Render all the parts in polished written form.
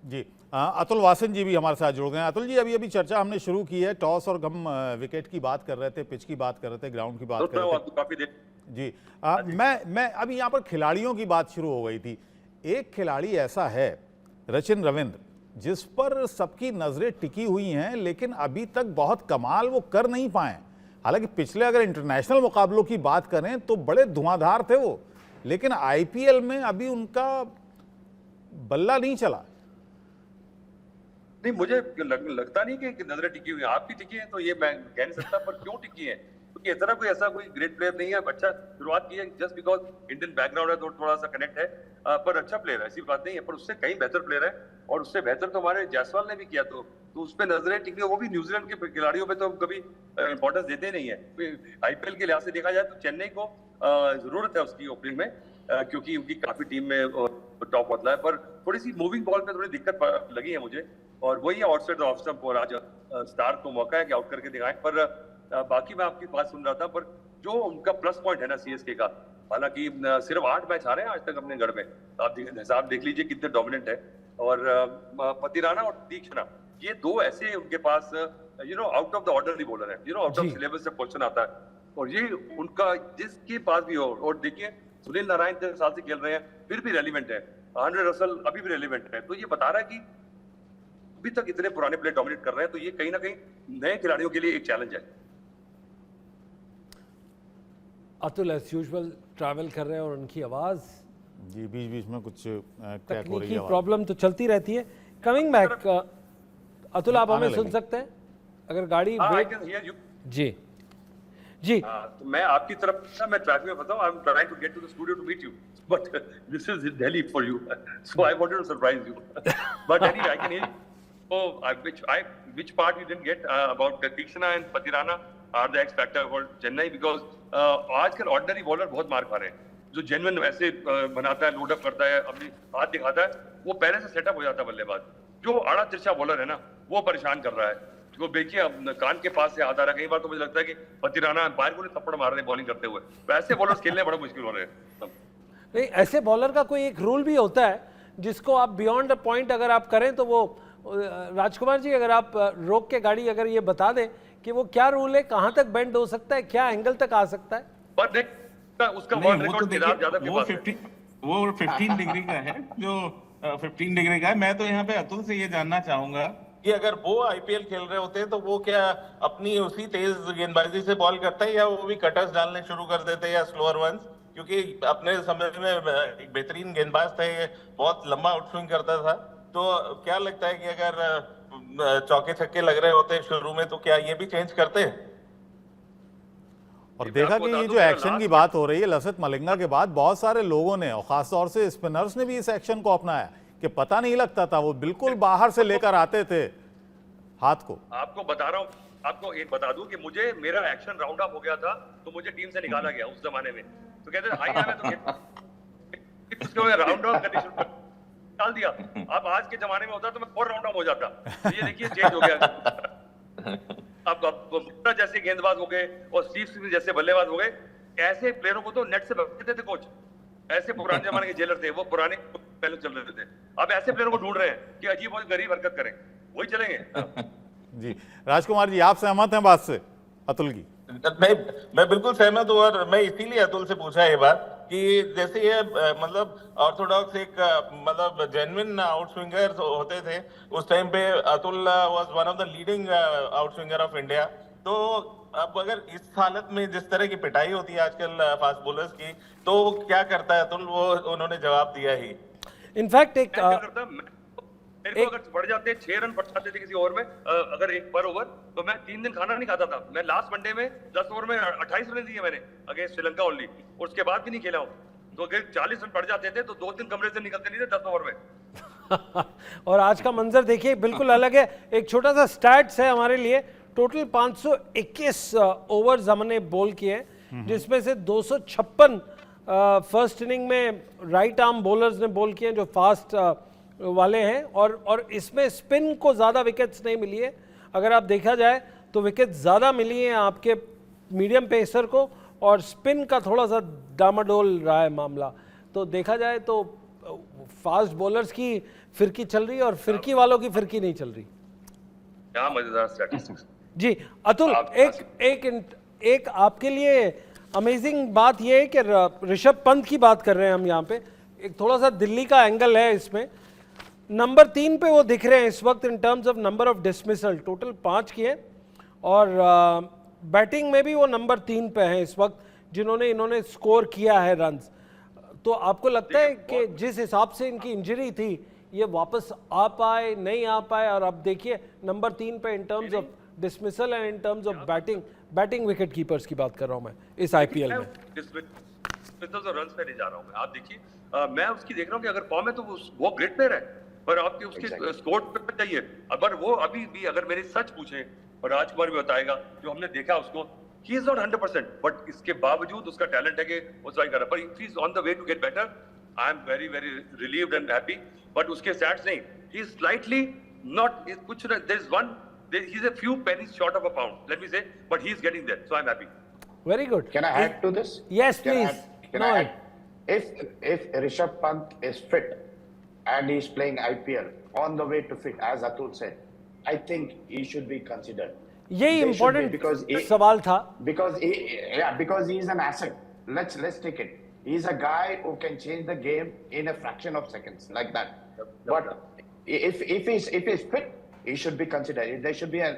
जी अतुल वासन जी भी हमारे साथ जुड़ गए हैं। अतुल जी, अभी अभी चर्चा हमने शुरू की है, टॉस और हम विकेट की बात कर रहे थे, पिच की बात कर रहे थे, ग्राउंड की बात कर रहे थे काफी देर। जी। मैं अभी यहाँ पर खिलाड़ियों की बात शुरू हो गई थी। एक खिलाड़ी ऐसा है रचिन रविंद्र, जिस पर सबकी नजरें टिकी हुई हैं, लेकिन अभी तक बहुत कमाल वो कर नहीं पाए। हालांकि पिछले अगर इंटरनेशनल मुकाबलों की बात करें तो बड़े धुआंधार थे वो, लेकिन आईपीएल में अभी उनका बल्ला नहीं चला। नहीं, मुझे लगता नहीं कि नजरें टिकी हुई हैं। आपकी टिकी है तो ये मैं कह नहीं सकता, पर क्यों टिकी है क्योंकि इतना कोई ऐसा कोई ग्रेट प्लेयर नहीं है। अच्छा शुरुआत की है जस्ट बिकॉज इंडियन बैकग्राउंड है तो थोड़ा सा कनेक्ट है, पर अच्छा प्लेयर है, ऐसी बात नहीं है। पर उससे कहीं बेहतर प्लेयर है और उससे बेहतर तो हमारे जायसवाल ने भी किया, तो उस पर नजरें टिकी। वो भी न्यूजीलैंड के खिलाड़ियों पे तो हम कभी इंपॉर्टेंस देते नहीं है। आईपीएल के लिहाज से देखा जाए तो चेन्नई को जरूरत है उसकी ओपनिंग में, क्योंकि उनकी काफी टीम में टॉप बदला है, पर थोड़ी सी मूविंग बॉल पे थोड़ी दिक्कत लगी है मुझे। और वही आउटसाइड द ऑफ स्टंप, और आज स्टार को मौका है कि आउट करके दिखाएं। पर बाकी मैं आपकी बात सुन रहा था, पर जो उनका प्लस पॉइंट है ना सीएसके का, हालांकि सिर्फ 8 मैच हारे हैं आज तक अपने गढ़ में, आप हिसाब देख लीजिए कितने डोमिनेंट है। और पतिराना और तीक्ष्णा, ये दो ऐसे उनके pass out of the order bowler है, आउट ऑफ सिलेबस से क्वेश्चन आता है, और ये उनका जिसके पास भी हो। और देखिए सुनील नारायण 3 साल से खेल रहे हैं, फिर भी रेलिवेंट है। आंद्रे रसल अभी भी रेलिवेंट है, तो ये बता रहा है कि अभी तक इतने पुराने प्लेयर डोमिनेट कर रहे हैं, तो ये कहीं ना कहीं नए खिलाड़ियों के लिए एक चैलेंज है। अतुल एज यूजुअल ट्रैवल कर रहे हैं और उनकी आवाज जी बीच बीच में कुछ क्रैक हो रही तकनीकी है, प्रॉब्लम तो चलती रहती है। कमिंग बैक, अतुल आप हमें सुन सकते हैं अगर गाड़ी जी जी। तो मैं आपकी तरफ मैं ट्रैफिक में फंसा हूं। I am trying to get to the studio to meet you, but this is Delhi for you, so I wanted to surprise you, but anyway I can hear. Oh, which part you didn't get about Tikshana and Patirana are the X factor for Chennai, because आजकल ordinary bowler बहुत मार खा रहे हैं। जो genuine ऐसे बनाता है, लोड अप करता है, अपनी हाथ दिखाता है, वो पहले से सेटअप हो जाता है बल्लेबाज। जो आड़ा तिरछा बॉलर है ना, वो परेशान कर रहा है। तो देखिए अब कान के पास से हाथ आ रहा है, कई बार तो मुझे लगता है कि पतिराना बाहर को थप्पड़ मार रहे हैं बॉलिंग करते हुए। तो ऐसे बॉलर्स खेलने बड़ा मुश्किल हो रहे हैं। नहीं, ऐसे बॉलर का कोई एक रूल भी होता है जिसको आप बियॉन्ड द पॉइंट अगर आप करें तो वो, राजकुमार जी अगर आप रोक के गाड़ी अगर ये बता दें कि वो क्या रूल है, कहां तक बेंड हो सकता है, क्या एंगल तक आ सकता है। पर देख उसका वर्ल्ड रिकॉर्ड वो 15 डिग्री का है, जो 15 डिग्री का है। मैं तो यहाँ पे अतुल से ये जानना चाहूंगा कि अगर वो आईपीएल खेल रहे होते तो वो क्या अपनी उसी तेज गेंदबाजी से बॉल करता है, या वो भी कटर्स डालने शुरू कर देते या स्लोअर वंस? क्योंकि अपने समय में एक बेहतरीन गेंदबाज था, ये बहुत लंबा आउटस्विंग करता था। तो क्या लगता है कि अगर चौके छक्के लग रहे होते शुरू में तो क्या ये भी चेंज करते? और देखा कि ये जो एक्शन की बात हो रही है लसित मलिंगा के बाद, बहुत सारे लोगों ने और खासतौर से स्पिनर्स ने भी इस एक्शन को अपनाया कि पता नहीं लगता था, वो बिल्कुल बाहर से लेकर आते थे हाथ को। आपको बता रहा हूँ, आपको एक बता दूं कि मुझे मेरा एक्शन राउंड अप हो गया था तो मुझे टीम से निकाला गया उस जमाने में। तो कहते तो राउंड अप कंडीशन डाल दिया। अब आज के जमाने में होता तो मैं और राउंड अप हो जाता। तो ये देखिए चेंज हो गया। अब जैसे गेंदबाज हो गए और स्टीव स्मिथ जैसे बल्लेबाज हो गए, ऐसे प्लेयरों को तो नेट से भगाते थे कोच। ऐसे पुराने जमाने के जेलर थे वो, पुराने पहले चल रहे थे। अब ऐसे प्लेयरों को ढूंढ रहे हैं कि अजीब और गरीब हरकत करें, वही चलेंगे। जी राजकुमार जी, आप सहमत हैं बात से अतुल की? मैं बिल्कुल सहमत हूँ, और मैं इसीलिए अतुल से पूछा ये बात कि जैसे ये मतलब ऑर्थोडॉक्स एक मतलब जेन्युइन आउटस्विंगर होते थे उस टाइम पे, Atul was one of the leading outswinger of India. तो अब अगर इस हालत में जिस तरह की पिटाई होती है आजकल फास्ट बॉलर्स की, तो क्या करता है अतुल? वो उन्होंने जवाब दिया ही। इनफैक्ट एक मेरे को अगर बढ़ जाते 6 रन पड़ जाते थे किसी ओवर में, अगर एक पर ओवर, तो मैं 3 दिन खाना नहीं खाता था। मैं लास्ट वनडे में 10 ओवर में 28 रन दिए मैंने अगेंस्ट श्रीलंका ओनली, और उसके बाद भी नहीं खेला हूं। तो अगर 40 रन पड़ जाते थे तो 2-3 कमरे से निकलते नहीं थे 10 ओवर में। और आज का मंजर देखिए बिल्कुल अलग है। एक छोटा सा स्टैट्स है हमारे लिए, टोटल 521 ओवर्स हमने बॉल किए, जिसमें से 256 फर्स्ट इनिंग में राइट आर्म बॉलर्स ने बॉल किए जो फास्ट वाले हैं, और इसमें स्पिन को ज़्यादा विकेट्स नहीं मिली है। अगर आप देखा जाए तो विकेट ज़्यादा मिली हैं आपके मीडियम पेसर को, और स्पिन का थोड़ा सा डामाडोल रहा है मामला। तो देखा जाए तो फास्ट बॉलर्स की फिरकी चल रही है और फिरकी वालों की फिरकी नहीं चल रही। क्या मजेदार स्टैटिस्टिक्स। जी अतुल, एक आपके लिए अमेजिंग बात यह है कि ऋषभ पंत की बात कर रहे हैं हम यहाँ पे, एक थोड़ा सा दिल्ली का एंगल है इसमें। नंबर 3 पे वो दिख रहे हैं इस वक्त in terms of number of dismissal, total 5 किए, और बैटिंग में भी वो नंबर 3 पे हैं इस वक्त जिन्होंने इन्होंने स्कोर किया है रन्स। तो आपको लगता है कि जिस हिसाब से इनकी इंजरी थी ये वापस आ पाए, नहीं आ पाए, और अब देखिए नंबर 3 पे in terms of dismissal and in terms of batting wicket keepers की बात कर रहा हूं मैं इस आईपीएल में। रन पे नहीं जा रहा हूं मैं। आप देखिए मैं उसकी देख रहा हूं कि अगर फॉर्म है तो वो ग्रेट प्लेयर है, पर आपके उसके स्कोर पे चाहिए। अगर वो अभी भी, अगर मेरे सच पूछे और राजकुमार भी बताएगा, जो हमने देखा उसको, he is not 100%, बट इसके बावजूद उसका टैलेंट है कि वो ट्राई कर रहा है। पर if he is on the way to get better, I am very very relieved and happy. But उसके stats नहीं, he is slightly not, कुछ there is one, he is a few pennies short of a pound, let me say, but he is getting there, so I am happy. Very good. Can I add to this? Yes, Can I please. add- Can I add? If Rishabh Pant is fit and he's playing IPL on the way to fit, as Atul said, I think he should be considered. यही They should be, important सवाल था। because he is an asset. Let's take it. He's a guy who can change the game in a fraction of seconds, like that. But if he's fit, he should be considered. There should be a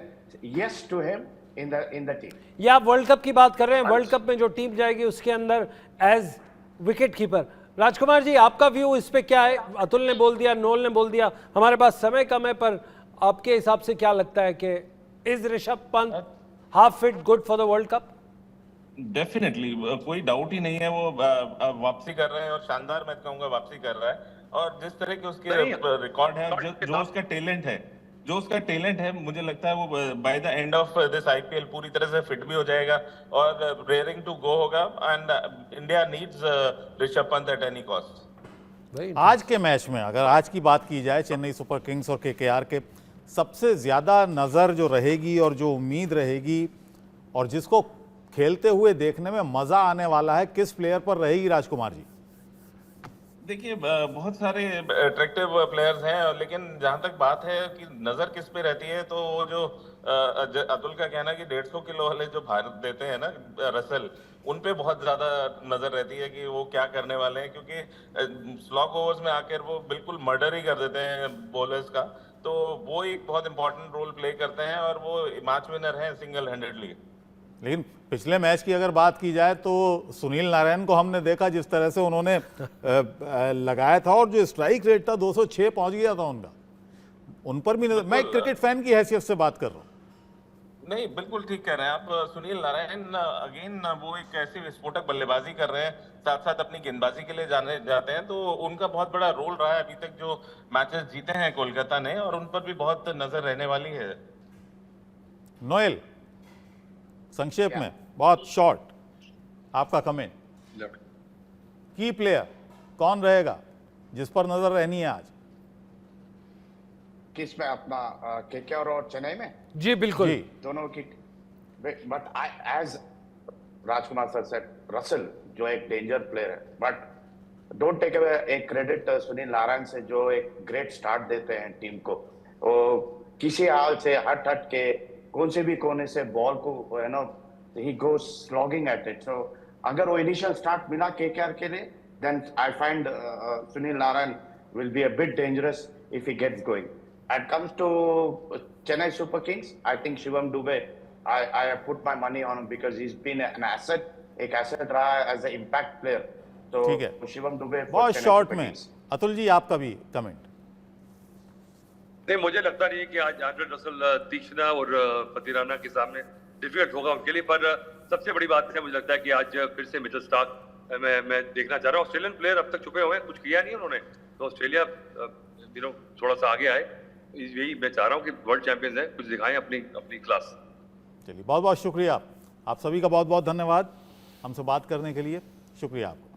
yes to him in the team. ये आप world cup की बात कर रहे हैं, world cup में जो team जाएगी उसके अंदर as wicket keeper. Rajkumar ji, आपका व्यू इस पे क्या है? अतुल ने बोल दिया, नोल ने बोल दिया, हमारे पास समय कम है, पर आपके हिसाब से क्या लगता है कि is Rishabh Pant half fit good for the world cup? Definitely, कोई डाउट ही नहीं है, वो वापसी कर रहे हैं और शानदार मैं कहूंगा वापसी कर रहा है। और जिस तरह के उसके रिकॉर्ड है, जो उसका टैलेंट है, मुझे लगता है वो by the end of this IPL पूरी तरह से फिट भी हो जाएगा और रेयरिंग टू गो होगा। And India needs Rishabh Pant at any cost. आज के मैच में अगर आज की बात की जाए, चेन्नई सुपर किंग्स और केकेआर के, सबसे ज्यादा नजर जो रहेगी और जो उम्मीद रहेगी और जिसको खेलते हुए देखने में मजा आने वाला है, किस प्लेयर पर रहेगी राजकुमार जी? देखिए, बहुत सारे अट्रैक्टिव प्लेयर्स हैं, लेकिन जहां तक बात है कि नजर किस पे रहती है, तो वो जो अतुल का कहना कि 150 किलो वाले जो भारत देते हैं ना रसल, उन पे बहुत ज्यादा नजर रहती है कि वो क्या करने वाले हैं, क्योंकि स्लॉग ओवर्स में आकर वो बिल्कुल मर्डर ही कर देते हैं बॉलर्स का। तो वो एक बहुत इंपॉर्टेंट रोल प्ले करते हैं और वो मैच विनर हैं सिंगल हैंडेडली। लेकिन पिछले मैच की अगर बात की जाए तो सुनील नारायण को हमने देखा जिस तरह से उन्होंने लगाया था, और जो स्ट्राइक रेट था 206 पहुंच गया था उनका। उन पर भी मैं क्रिकेट फैन की हैसियत से बात कर रहा हूँ। नहीं, बिल्कुल ठीक कह रहे हैं आप। सुनील नारायण अगेन वो एक ऐसी विस्फोटक बल्लेबाजी कर रहे हैं, साथ साथ अपनी गेंदबाजी के लिए जाने जाते हैं, तो उनका बहुत बड़ा रोल रहा है अभी तक जो मैचेस जीते हैं कोलकाता ने, और उन पर भी बहुत नजर रहने वाली है। नोएल, संक्षेप में बहुत शॉर्ट आपका कमेंट, की प्लेयर कौन रहेगा जिस पर नजर रहनी है आज? किस में? अपना केकेआर और चेन्नई में? जी बिल्कुल जी। दोनों की। But as Rajkumar sir said, Russell जो एक डेंजर प्लेयर है, बट डोंट टेक अवे एक क्रेडिट सुनील नारायण से, जो एक ग्रेट स्टार्ट देते हैं टीम को। वो किसी हाल से हट के कौन से भी कोने से बॉल को you know he goes slogging at it. So अगर वो इनिशियल स्टार्ट मिला केकेआर के लिए, then I find Sunil Narayan will be a bit dangerous if he gets going. And comes to Chennai Super Kings, I think Shivam Dube, I have put my money on him because he's been an asset, एक asset रहा है as an impact player. तो ठीक है, शिवम दुबे बहुत short में। अतुल जी, आपका भी कमेंट। नहीं, मुझे लगता नहीं है कि आज एंड्रे रसल तीक्ष्ण और पतिराना के सामने डिफिकल्ट होगा उनके लिए। पर सबसे बड़ी बात है, मुझे लगता है कि आज फिर से मिचेल स्टार्क मैं देखना चाह रहा हूँ। ऑस्ट्रेलियन प्लेयर अब तक छुपे हुए हैं, कुछ किया नहीं उन्होंने, तो ऑस्ट्रेलिया थोड़ा सा आगे आए। यही मैं चाह रहा हूँ कि वर्ल्ड चैंपियंस हैं, कुछ दिखाएं अपनी क्लास। चलिए, बहुत बहुत शुक्रिया। आप सभी का बहुत बहुत धन्यवाद हमसे बात करने के लिए। शुक्रिया आपको।